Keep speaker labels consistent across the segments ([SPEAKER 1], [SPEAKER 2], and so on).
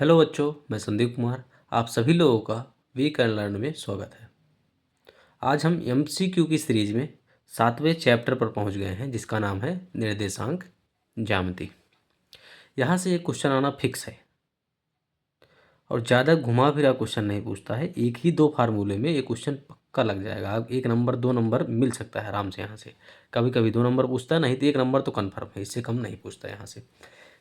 [SPEAKER 1] Hello बच्चों, मैं संदीप कुमार। आप सभी लोगों का वी कैन लर्न में स्वागत है। आज हम एमसीक्यू की सीरीज में 7वें चैप्टर पर पहुंच गए हैं, जिसका नाम है निर्देशांक ज्यामिति। यहाँ से एक क्वेश्चन आना फिक्स है और ज़्यादा घुमा फिरा क्वेश्चन नहीं पूछता है। एक ही दो फार्मूले में ये क्वेश्चन पक्का लग जाएगा। आप 1 नंबर 2 नंबर मिल सकता है आराम से यहाँ से। कभी कभी 2 नंबर पूछता है, नहीं तो 1 नंबर तो कन्फर्म है, इससे कम नहीं पूछता यहाँ से।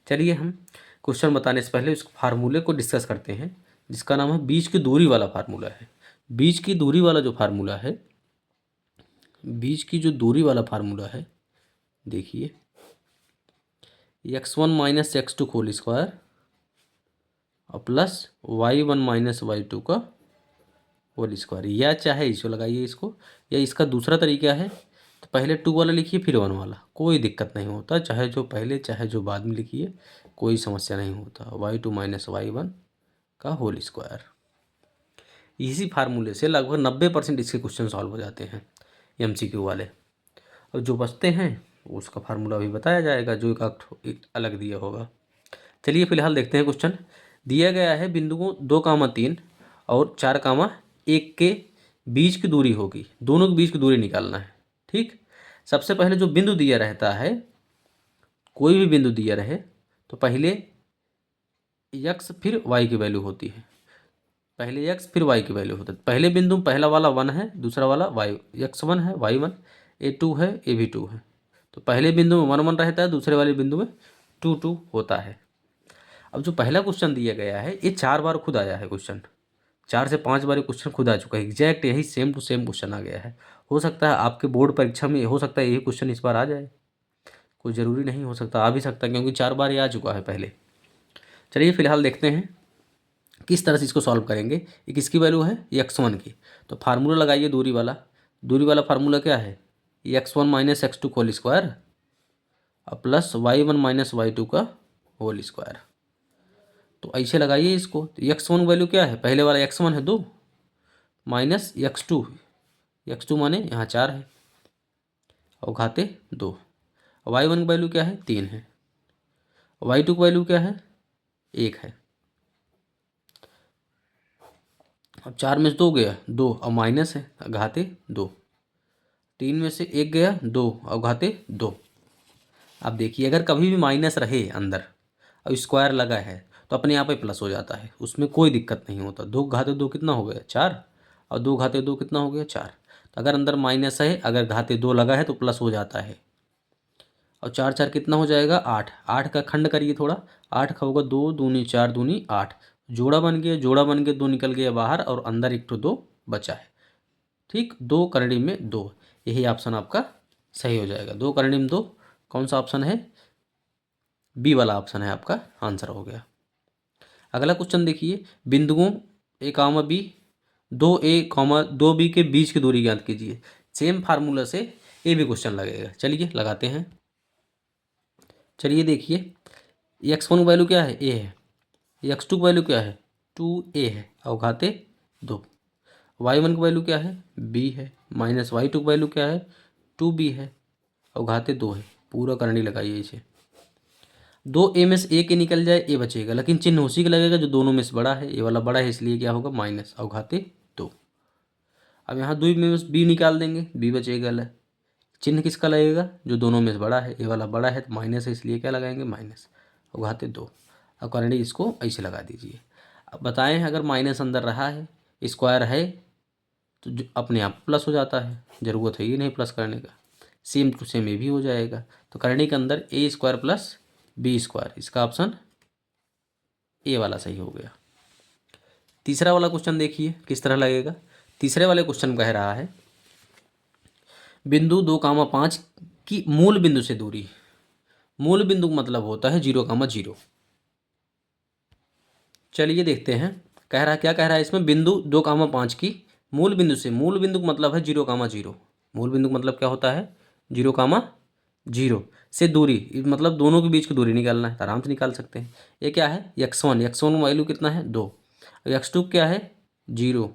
[SPEAKER 1] चलिए हम क्वेश्चन बताने से पहले उस फार्मूले को डिस्कस करते हैं, जिसका नाम है बीच की दूरी वाला फार्मूला है। बीच की दूरी वाला जो फार्मूला है, बीच की जो दूरी वाला फार्मूला है, देखिए x1 minus x2 whole square और प्लस y1 माइनस y2 का होल स्क्वायर, या चाहे इसको लगाइए इसको, या इसका दूसरा तरीका है तो पहले 2 वाला लिखिए फिर 1 वाला, कोई दिक्कत नहीं होता। चाहे जो पहले चाहे जो बाद में लिखिए, कोई समस्या नहीं होता। y2 माइनस y1 का होल स्क्वायर। इसी फार्मूले से लगभग 90% इसके क्वेश्चन सॉल्व हो जाते हैं एमसीक्यू वाले। और जो बचते हैं उसका फार्मूला भी बताया जाएगा, जो एक अलग दिया होगा। चलिए फिलहाल देखते हैं क्वेश्चन। दिया गया है बिंदुओं 2, 3 और 4, 1 के बीच की दूरी होगी। दोनों के बीच की दूरी निकालना है। ठीक, सबसे पहले जो बिंदु दिया रहता है, कोई भी बिंदु दिया रहे तो पहले x फिर y की वैल्यू होती है। पहले x फिर y की वैल्यू होता है। पहले बिंदु पहला वाला 1 है, दूसरा वाला x1 है, y1, a2 है, a भी 2 है। तो पहले बिंदु में 1 1 रहता है, दूसरे वाले बिंदु में 2 2 होता है। अब जो पहला क्वेश्चन दिया गया है, ये 4 बार खुद आया है क्वेश्चन। 4 से 5 बार क्वेश्चन खुद आ चुका है। एग्जैक्ट यही सेम टू सेम क्वेश्चन आ गया है। हो सकता है आपके बोर्ड परीक्षा में हो सकता है यही क्वेश्चन इस बार आ जाए, कोई ज़रूरी नहीं, हो सकता आ भी सकता है, क्योंकि 4 बार ये आ चुका है पहले। चलिए फिलहाल देखते हैं किस तरह से इसको सॉल्व करेंगे। ये किसकी वैल्यू है, x1 की। तो फार्मूला लगाइए दूरी वाला। दूरी वाला फार्मूला क्या है, x1 minus x2 whole square और प्लस y1 माइनस y2 का होल स्क्वायर। तो ऐसे लगाइए इसको। तो x1 वैल्यू क्या है, पहले वाला x1 है 2 माइनस x2 माने यहाँ 4 है और घाते 2। y1 की वैल्यू क्या है, 3 है। y2 की वैल्यू क्या है, 1 है। अब 4 में से 2 गया 2 और माइनस है, घाते 2। 3 में से 1 गया 2 और घाते 2। अब देखिए अगर कभी भी माइनस रहे अंदर और स्क्वायर लगा है तो अपने आप ही प्लस हो जाता है, उसमें कोई दिक्कत नहीं होता। 2 घाते 2 कितना हो गया, 4, और 2 घाते 2 कितना हो गया, 4। तो अगर अंदर माइनस है, अगर घाते 2 लगा है तो प्लस हो जाता है। और 4 4 कितना हो जाएगा, 8। 8 का खंड करिए थोड़ा, 8 का होगा 2 दूनी 4 दूनी 8। जोड़ा बन गया, जोड़ा बन के 2 निकल गया बाहर और अंदर एक तो 2 बचा है। ठीक, 2 करड़ी में 2, यही ऑप्शन आपका सही हो जाएगा। 2 करड़ी में 2 कौन सा ऑप्शन है, बी वाला ऑप्शन है आपका आंसर हो गया। अगला क्वेश्चन देखिए, बिंदुओं a, b, 2a, 2b के बीच की दूरी ज्ञात कीजिए। सेम फार्मूला से ये भी क्वेश्चन लगेगा। चलिए लगाते हैं। चलिए देखिए, x1 वैल्यू क्या है, a है। x2 की वैल्यू क्या है, 2a है और घाते 2। y1 की वैल्यू क्या है, b है, माइनस y2 की वैल्यू क्या है, 2b है और घाते 2 है। पूरा करनी लगाइए इसे। 2a में से a के निकल जाए, a बचेगा, लेकिन चिन्ह उसी का लगेगा जो दोनों में से बड़ा है। ये वाला बड़ा है इसलिए क्या होगा, माइनस और घाते 2। अब यहाँ 2 में से b निकाल देंगे, b बचेगा। चिन्ह किसका लगेगा, जो दोनों में से बड़ा है। ये वाला बड़ा है तो माइनस है, इसलिए क्या लगाएंगे, माइनस और घाते 2। अब करंडी इसको ऐसे लगा दीजिए। अब बताएं अगर माइनस अंदर रहा है, स्क्वायर है, तो जो अपने आप प्लस हो जाता है, ज़रूरत है ही नहीं प्लस करने का। सेम टू सेम ये भी हो जाएगा। तो करंडी के अंदर a square plus b square, इसका ऑप्शन ए वाला सही हो गया। तीसरा वाला क्वेश्चन देखिए किस तरह लगेगा। तीसरे वाले क्वेश्चन कह रहा है बिंदु 2, 5 की मूल बिंदु से दूरी। मूल बिंदु का मतलब होता है 0, 0। चलिए देखते हैं, कह रहा क्या कह रहा है इसमें, बिंदु 2, 5 की मूल बिंदु से। मूल बिंदु का मतलब है 0, 0। मूल बिंदु का मतलब क्या होता है, 0, 0 से दूरी, मतलब दोनों के बीच की दूरी निकालना है, तो आराम से निकाल सकते हैं। ये क्या है, x1 वैल्यू कितना है, 2। x2 क्या है, 0,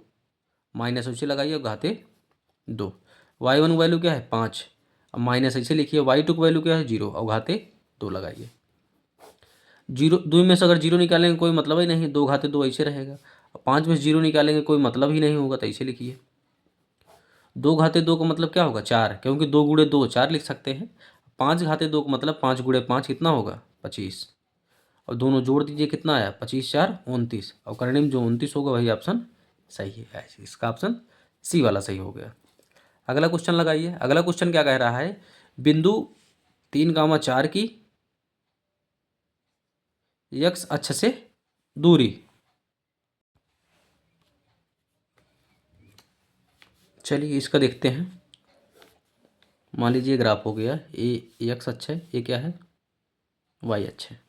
[SPEAKER 1] माइनस उसे लगाइए और घाते 2। y1 वैल्यू क्या है, 5, अब माइनस ऐसे लिखिए। y2 की वैल्यू क्या है, 0 और घाते 2 लगाइए। जीरो, दो में से अगर जीरो निकालेंगे कोई मतलब ही नहीं, 2 घाते 2 ऐसे रहेगा। 5 में से जीरो निकालेंगे कोई मतलब ही नहीं होगा, तो ऐसे लिखिए। 2 घाते 2 का मतलब क्या होगा 4, क्योंकि 2 × 2 4 लिख सकते हैं। 5 घाते 2 का मतलब 5 × 5 कितना होगा 25। और दोनों जोड़ दीजिए, कितना आया 25×4 = 29। और करने में जो 29 होगा वही ऑप्शन सही है। इसका ऑप्शन सी वाला सही हो गया। अगला क्वेश्चन लगाइए। अगला क्वेश्चन क्या कह रहा है, बिंदु 3, 4 की x अक्ष से दूरी। चलिए इसका देखते हैं। मान लीजिए ग्राफ हो गया, ये x अक्ष है, ये क्या है y अक्ष है।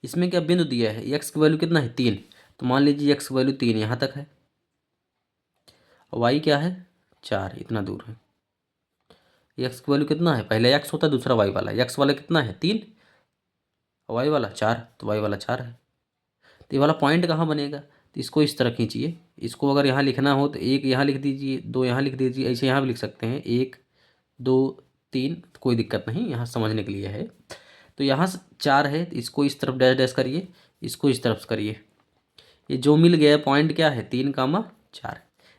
[SPEAKER 1] इसमें क्या बिंदु दिया है, x की वैल्यू कितना है 3, तो मान लीजिए x की वैल्यू 3 यहाँ तक है, y क्या है 4, इतना दूर है। x की वैल्यू कितना है, पहले x होता है दूसरा y वाला, x वाला कितना है 3, y वाला 4, तो y वाला 4 है। तो ये वाला पॉइंट कहाँ बनेगा, तो इसको इस तरह खींचिए। इसको अगर यहाँ लिखना हो तो 1 यहाँ लिख दीजिए, 2 यहाँ लिख दीजिए, ऐसे यहाँ भी लिख सकते हैं 1 2 3, कोई दिक्कत नहीं, यहाँ समझने के लिए है। तो यहाँ 4 है, तो इसको इस तरफ डैश डैश करिए, इसको इस तरफ करिए। ये जो मिल गया पॉइंट क्या है 3, 4,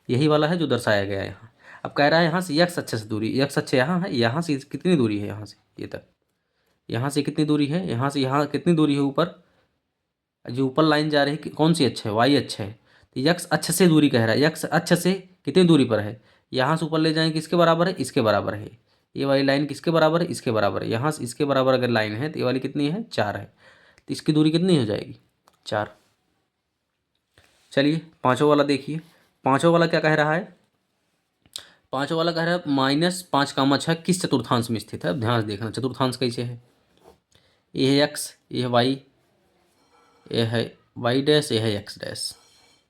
[SPEAKER 1] यही वाला है जो दर्शाया गया है यहाँ। अब कह रहा है यहाँ से x अक्ष से दूरी, x अक्ष यहाँ है, यहाँ से कितनी दूरी है, यहाँ से ये तक, यहाँ से कितनी दूरी है, यहाँ से यहाँ कितनी दूरी है ऊपर, जो ऊपर लाइन जा रही है कौन सी अक्ष है y अक्ष है। तो x अक्ष से दूरी कह रहा है, x अक्ष से कितनी दूरी पर है, यहाँ से ऊपर ले जाएंगे किसके बराबर है, इसके बराबर है। ये वाली लाइन किसके बराबर है, इसके बराबर है। यहाँ से इसके बराबर अगर लाइन है तो ये वाली कितनी है 4 है, तो इसकी दूरी कितनी हो जाएगी 4। चलिए पाँचों वाला देखिए। पाँचों वाला क्या कह रहा है, पाँचों वाला कह रहा है -5, किस चतुर्थांश में स्थित है। अब ध्यान से देखना चतुर्थांश कैसे है। ये है x, ये है y, ये है y डैश, ये है x डैश,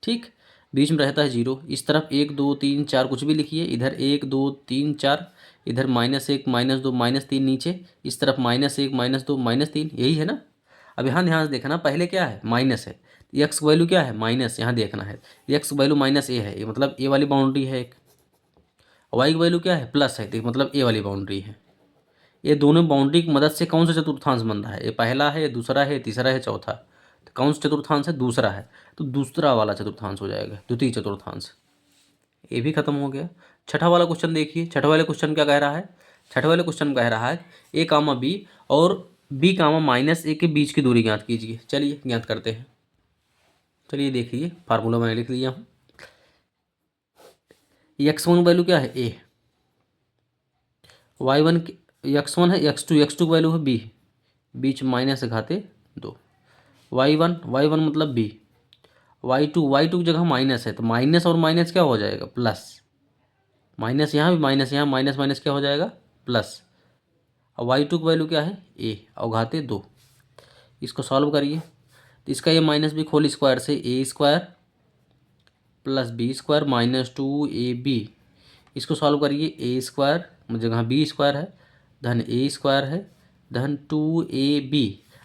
[SPEAKER 1] ठीक। बीच में रहता है 0। इस तरफ 1 2 3 4 कुछ भी लिखिए, इधर 1 2 3 4, इधर -1 -2 -3 नीचे, इस तरफ -1 -2 -3, यही है ना। अब यहाँ ध्यान से देखना, पहले क्या है माइनस है, एक्स वैल्यू क्या है माइनस, यहाँ देखना है एक्स वैल्यू -a है, ये मतलब ए वाली बाउंड्री है एक। वाई की वैल्यू क्या है प्लस है, तो मतलब ए वाली बाउंड्री है। ये दोनों बाउंड्री की मदद से कौन सा चतुर्थांश बन रहा है, ये पहला है, दूसरा है, तीसरा है, चौथा। तो कौन सा चतुर्थांश है, दूसरा है, तो दूसरा वाला चतुर्थांश हो जाएगा, द्वितीय चतुर्थांश। ये भी खत्म हो गया। छठा वाला क्वेश्चन देखिए। छठे वाले क्वेश्चन क्या कह रहा है, छठे वाले क्वेश्चन कह रहा है a, b और b, -a के बीच की दूरी ज्ञात कीजिए। चलिए ज्ञात करते हैं। चलिए देखिए फार्मूला मैंने लिख लिया हूँ। x1 वैल्यू क्या है a, y1 x1 है, x2 की वैल्यू है b, बीच माइनस घाते 2, y1 मतलब b, y2 की जगह माइनस है, तो माइनस और माइनस क्या हो जाएगा प्लस, माइनस यहाँ भी माइनस, यहाँ माइनस माइनस क्या हो जाएगा प्लस। और y2 की वैल्यू क्या है a और घाते 2। इसको सॉल्व करिए, तो इसका ये माइनस भी खोल स्क्वायर से a² प्लस b² -2ab। इसको सॉल्व करिए, a² जगह b² है, धन a² है, धन 2ab।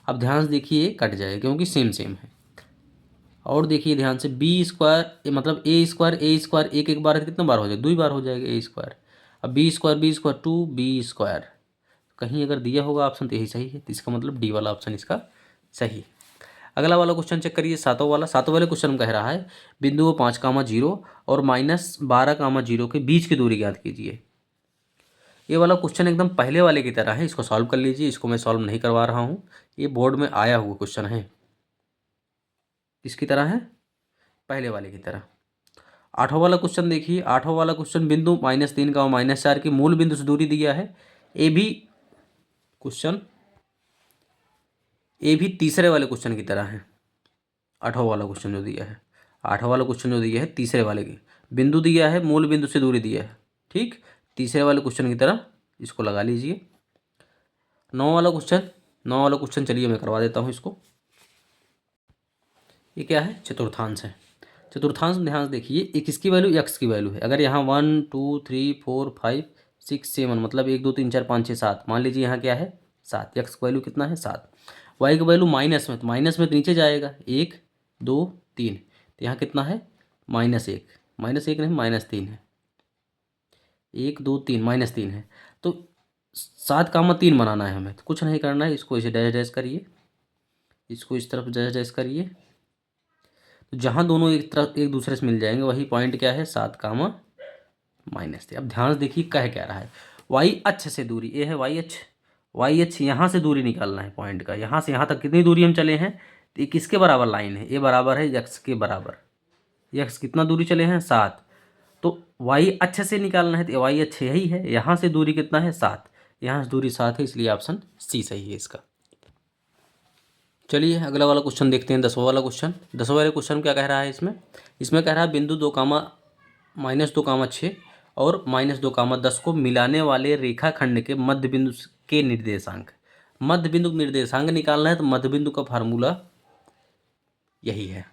[SPEAKER 1] अब ध्यान से देखिए कट जाएगा क्योंकि सेम सेम है। और देखिए ध्यान से b² मतलब a² एक एक बार है, कितना बार हो जाएगा 2 बार हो जाएगा a²। अब b² 2b², कहीं अगर दिया होगा ऑप्शन तो यही सही है, तो इसका मतलब डी वाला ऑप्शन इसका सही है। अगला वाला क्वेश्चन चेक करिए, सातों वाला। सातों वाले क्वेश्चन में कह रहा है बिंदुओं 5, 0 और -12, 0 के बीच की दूरी ज्ञात कीजिए। ये वाला क्वेश्चन एकदम पहले वाले की तरह है, इसको सॉल्व कर लीजिए। इसको मैं सॉल्व नहीं करवा रहा हूँ, ये बोर्ड में आया हुआ क्वेश्चन है, इसकी तरह है पहले वाले की तरह। आठवां वाला क्वेश्चन देखिए। आठवां वाला क्वेश्चन बिंदु -3, -4 की मूल बिंदु से दूरी दिया है। ये भी क्वेश्चन ये भी तीसरे वाले क्वेश्चन की तरह है। आठवां वाला क्वेश्चन जो दिया है, आठवां वाला क्वेश्चन जो दिया है तीसरे वाले की, बिंदु दिया है, मूल बिंदु से दूरी दिया है, ठीक। तीसरे वाले क्वेश्चन की तरह इसको लगा लीजिए। नौ वाला क्वेश्चन चलिए मैं करवा देता हूँ इसको। ये क्या है चतुर्थांश है। चतुर्थांश में ध्यान से देखिए, एक इसकी वैल्यू एक्स की वैल्यू है। अगर यहाँ 1 2 3 4 5 6 7 मतलब 1 2 3 4 5 6 7, मान लीजिए यहाँ क्या है 7, एक्स की वैल्यू कितना है 7। वाई की वैल्यू माइनस में, तो माइनस में तो नीचे जाएगा 1 2 3, तो यहाँ कितना है -1, -1 नहीं -3 है, 1 2 3 -3 है। तो 7, 3 बनाना है हमें, तो कुछ नहीं करना है, इसको इसे डैश डैश करिए। इसको इस तरफ जैसे करिए, तो जहाँ दोनों एक तरफ एक दूसरे से मिल जाएंगे वही पॉइंट क्या है, 7 कामा -3। अब ध्यान से देखिए कह क्या रहा है, वाई अक्ष से दूरी, ये है वाई अक्ष, वाई अक्ष यहाँ से दूरी निकालना है पॉइंट का, यहाँ से यहाँ तक कितनी दूरी हम चले हैं, तो ये किसके बराबर लाइन है, ये बराबर है यक्स के बराबर। यक्स कितना दूरी चले हैं, 7। तो वाई अक्ष से निकालना है, तो वाई अक्ष यही है, यहाँ से दूरी कितना है, 7, यहाँ से दूरी 7 है, इसलिए ऑप्शन सी सही है इसका। चलिए अगला वाला क्वेश्चन देखते हैं, 10वां वाला क्वेश्चन। 10वां वाले क्वेश्चन क्या कह रहा है इसमें कह रहा है बिंदु 2 कामा -2 6 और -2 10 को मिलाने वाले रेखाखंड के मध्य बिंदु के निर्देशांक, मध्य बिंदु निर्देशांक निकालना है, तो मध्य बिंदु का फार्मूला यही है।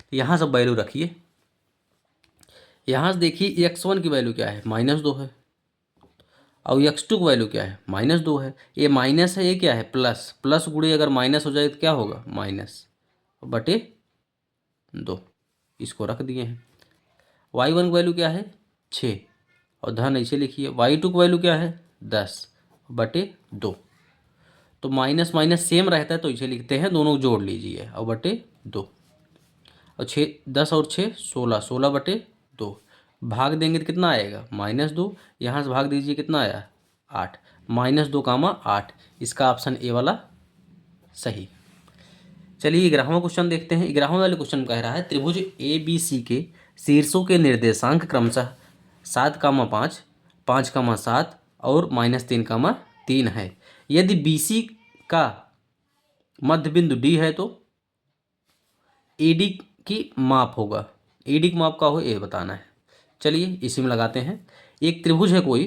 [SPEAKER 1] तो यहाँ सब वैल्यू रखिए, यहाँ से देखिए x1 की वैल्यू क्या है, -2 है, और x2 की वैल्यू क्या है, -2 है। ये माइनस है, ये क्या है, प्लस, प्लस गुणे अगर माइनस हो जाए तो क्या होगा, -2, इसको रख दिए हैं। y1 की वैल्यू क्या है, 6, और धन ऐसे लिखिए। y2 की वैल्यू क्या है, 10/2। तो माइनस माइनस सेम रहता है तो इसे लिखते हैं, दोनों जोड़ लीजिए, और /2, और 6, 10 और 6 16, 16/2 भाग देंगे तो कितना आएगा, -2, यहाँ से भाग दीजिए कितना आया, 8, -2 कामा 8, इसका ऑप्शन ए वाला सही। चलिए 11वां क्वेश्चन देखते हैं। 11वें वाले क्वेश्चन कह रहा है त्रिभुज ए बी सी के शीर्षों के निर्देशांक क्रमशः 7,5, 5,7 और -3,3 है। यदि बी सी का मध्य बिंदु डी है तो एडी की माप होगा, एडी की माप का हो ये बताना है। चलिए इसी में लगाते हैं। एक त्रिभुज है, कोई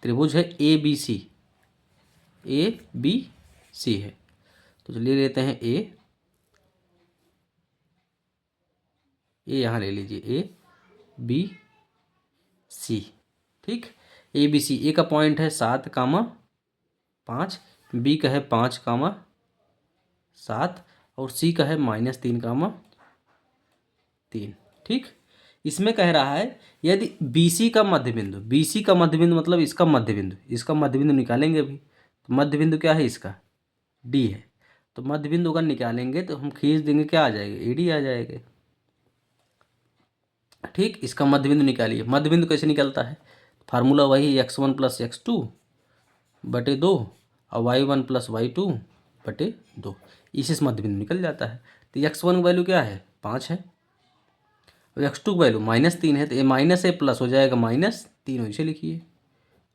[SPEAKER 1] त्रिभुज है A B C, A B C है, तो चलिए लेते हैं ए यहाँ ले लीजिए, ए बी सी, ठीक। ए बी सी, ए का पॉइंट है 7,5, बी का है 5,7 और सी का है -3,3, ठीक। इसमें कह रहा है यदि BC का मध्य बिंदु, BC का मध्य बिंदु मतलब इसका मध्य बिंदु, इसका मध्य बिंदु निकालेंगे अभी, तो मध्य बिंदु क्या है इसका, D है, तो मध्य बिंदु अगर निकालेंगे तो हम खींच देंगे, क्या आ जाएगा, AD आ जाएगा, ठीक। इसका मध्य बिंदु निकालिए। मध्य बिंदु कैसे निकलता है, फार्मूला वही x1 + x2/2 और y1 + y2/2, इसी से मध्य बिंदु निकल जाता है। तो x1 की वैल्यू क्या है, 5 है, और x2 की वैल्यू -3 है, तो ये माइनस है प्लस हो जाएगा -3, इसे लिखिए,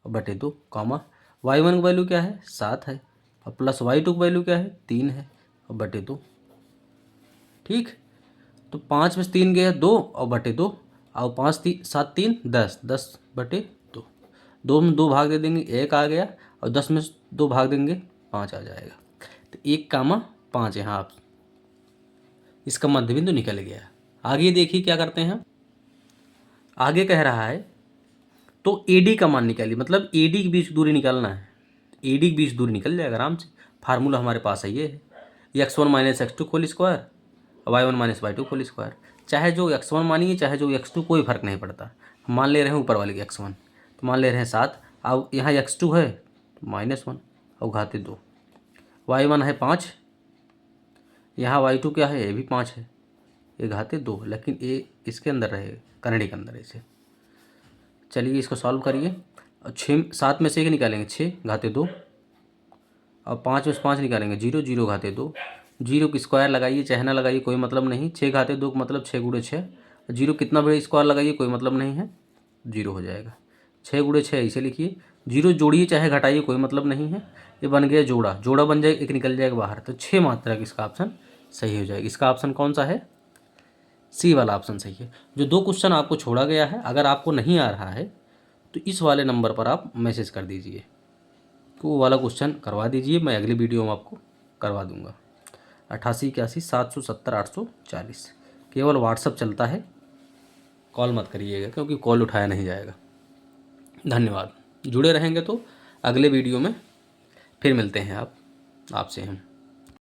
[SPEAKER 1] और /2 कॉमा। y1 की वैल्यू क्या है, 7 है, और प्लस y2 की वैल्यू क्या है, 3 है, और /2, ठीक। तो 5 में से 3 गया 2 और /2, और 5 7 3 10, 10/2, 2 में 2 भाग दे देंगे 1 आ गया, और 10 में से 2 भाग देंगे 5 आ जाएगा। तो 1,5 यहाँ आप इसका मध्य बिंदु निकल गया। आगे देखिए क्या करते हैं, आगे कह रहा है तो AD का मान निकालिए, मतलब AD के बीच दूरी निकालना है, AD के बीच दूरी निकल जाएगा आराम से। फार्मूला हमारे पास है, ये है x1 - x2 whole square, y1 - y2 whole square. चाहे जो x1 मानिए चाहे जो x2, कोई फर्क नहीं पड़ता। हम मान ले रहे हैं ऊपर वाले के x1, तो मान ले रहे हैं 7, अब यहाँ x2 है तो -1 और घाते 2, y1 है 5, यहाँ y2 क्या है, ये भी 5 है, ये घाते 2, लेकिन ये इसके अंदर रहेगा, कन्नड़ी के अंदर इसे। चलिए इसको सॉल्व करिए, और 7 में से 1 निकालेंगे 6 घाते 2, और 5 में से 5 निकालेंगे 0, 0 घाते 2, 0 की स्क्वायर लगाइए चाहे ना लगाइए कोई मतलब नहीं, 6 घाते 2 का मतलब 6 × 6, 0 कितना बड़े स्क्वायर लगाइए कोई मतलब नहीं है, 0 हो जाएगा। 6 × 6 इसे लिखिए, 0 जोड़िए चाहे घटाइए कोई मतलब नहीं है, ये बन गया जोड़ा, जोड़ा बन जाएगा, एक निकल जाएगा बाहर, तो 6 मात्रक इसका ऑप्शन सही हो जाएगा। इसका ऑप्शन कौन सा है, सी वाला ऑप्शन सही है। जो 2 क्वेश्चन आपको छोड़ा गया है, अगर आपको नहीं आ रहा है तो इस वाले नंबर पर आप मैसेज कर दीजिए, तो वो वाला क्वेश्चन करवा दीजिए, मैं अगली वीडियो में आपको करवा दूंगा। 8881 770 840, केवल व्हाट्सअप चलता है, कॉल मत करिएगा क्योंकि कॉल उठाया नहीं जाएगा। धन्यवाद। जुड़े रहेंगे तो अगले वीडियो में फिर मिलते हैं आपसे हम।